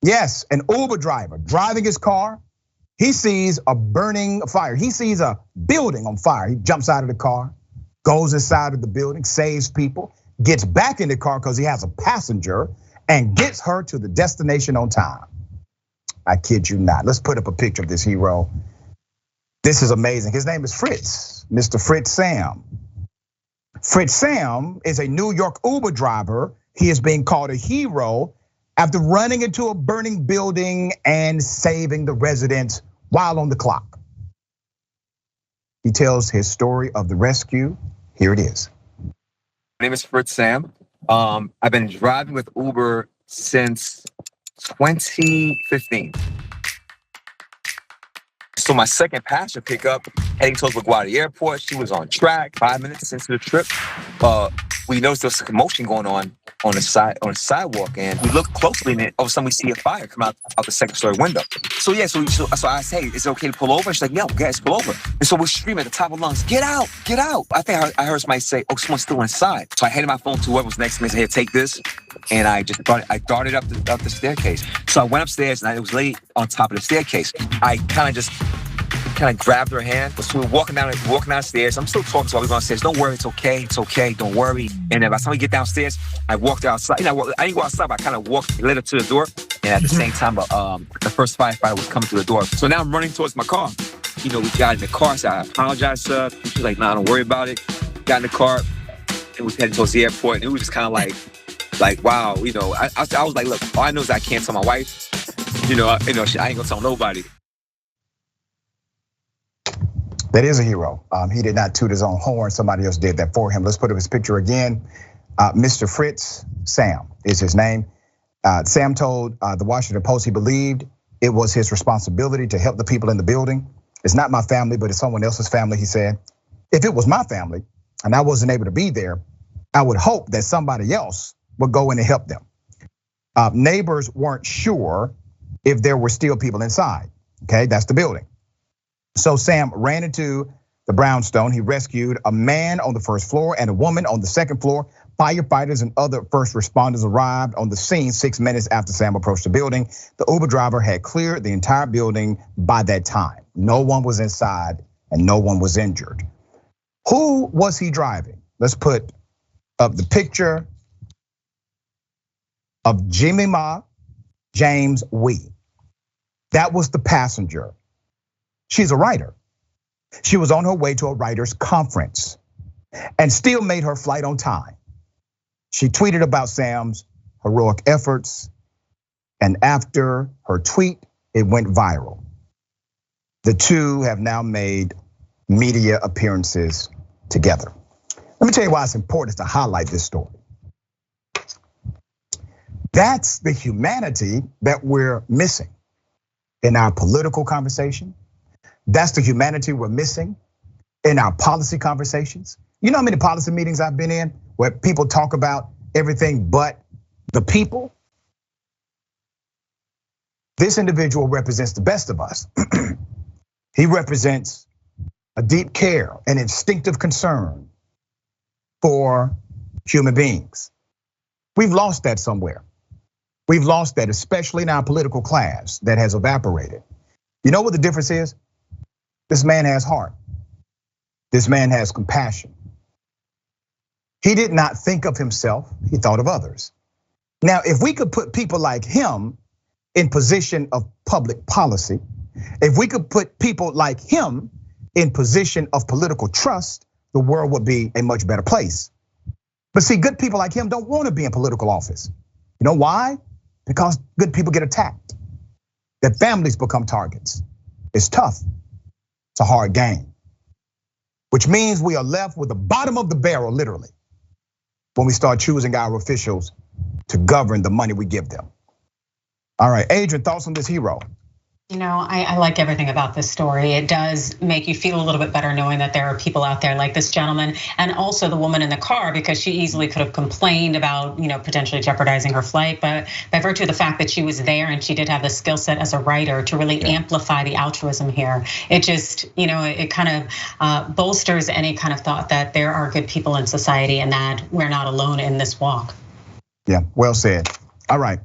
Yes, an Uber driver driving his car. He sees a burning fire. He sees a building on fire. He jumps out of the car, goes inside of the building, saves people, gets back in the car because he has a passenger and gets her to the destination on time. I kid you not. Let's put up a picture of this hero. This is amazing. His name is Fritz, Mr. Fritz Sam. Fritz Sam is a New York Uber driver. He is being called a hero after running into a burning building and saving the residents while on the clock. He tells his story of the rescue. Here it is. My name is Fritz Sam. I've been driving with Uber since 2015. So my second passenger pickup, heading towards LaGuardia Airport, she was on track. 5 minutes into the trip, we noticed there was a commotion going on the sidewalk, and we looked closely, and all of a sudden we see a fire come out the second story window. So I said, hey, is it okay to pull over? And she's like, yeah, guys, pull over. And so we're screaming at the top of lungs, get out, get out. I think I heard somebody say, oh, someone's still inside. So I handed my phone to whoever was next to me and said, hey, take this. And I darted up the staircase. So I went upstairs, and it was laid on top of the staircase. I kind of grabbed her hand. So we're walking downstairs. I'm still talking to her. We're going upstairs. Don't worry, it's okay, don't worry. And then by the time we get downstairs, I walked outside. I didn't go outside, but I kind of led her to the door. And at the same time, the first firefighter was coming through the door. So now I'm running towards my car. We got in the car, so I apologized to her. She was like, nah, don't worry about it. Got in the car, and we headed towards the airport. And it was just kind of like, wow, I was like, look, all I know is I can't tell my wife. I ain't gonna tell nobody. That is a hero. He did not toot his own horn. Somebody else did that for him. Let's put up his picture again. Mr. Fritz Sam is his name. Sam told the Washington Post he believed it was his responsibility to help the people in the building. It's not my family, but it's someone else's family, he said. If it was my family and I wasn't able to be there, I would hope that somebody else would go in and help them. Neighbors weren't sure if there were still people inside. Okay, that's the building. So Sam ran into the brownstone. He rescued a man on the first floor and a woman on the second floor. Firefighters and other first responders arrived on the scene 6 minutes after Sam approached the building. The Uber driver had cleared the entire building by that time. No one was inside and no one was injured. Who was he driving? Let's put up the picture of Jemimah Wei. That was the passenger. She's a writer. She was on her way to a writer's conference and still made her flight on time. She tweeted about Sam's heroic efforts, and after her tweet, it went viral. The two have now made media appearances together. Let me tell you why it's important to highlight this story. That's the humanity that we're missing in our political conversation. That's the humanity we're missing in our policy conversations. You know how many policy meetings I've been in where people talk about everything but the people? This individual represents the best of us. He represents a deep care, an instinctive concern for human beings. We've lost that somewhere. We've lost that, especially in our political class that has evaporated. You know what the difference is? This man has heart. This man has compassion. He did not think of himself, he thought of others. Now, if we could put people like him in position of public policy, if we could put people like him in position of political trust, the world would be a much better place. But see, good people like him don't want to be in political office. You know why? Because good people get attacked. Their families become targets. It's tough. It's a hard game. Which means we are left with the bottom of the barrel, literally, when we start choosing our officials to govern the money we give them. All right, Adrienne, thoughts on this hero? You know, I like everything about this story. It does make you feel a little bit better knowing that there are people out there like this gentleman, and also the woman in the car, because she easily could have complained about, potentially jeopardizing her flight. But by virtue of the fact that she was there and she did have the skill set as a writer to really amplify the altruism here, it just, it kind of bolsters any kind of thought that there are good people in society and that we're not alone in this walk. Yeah, well said. All right.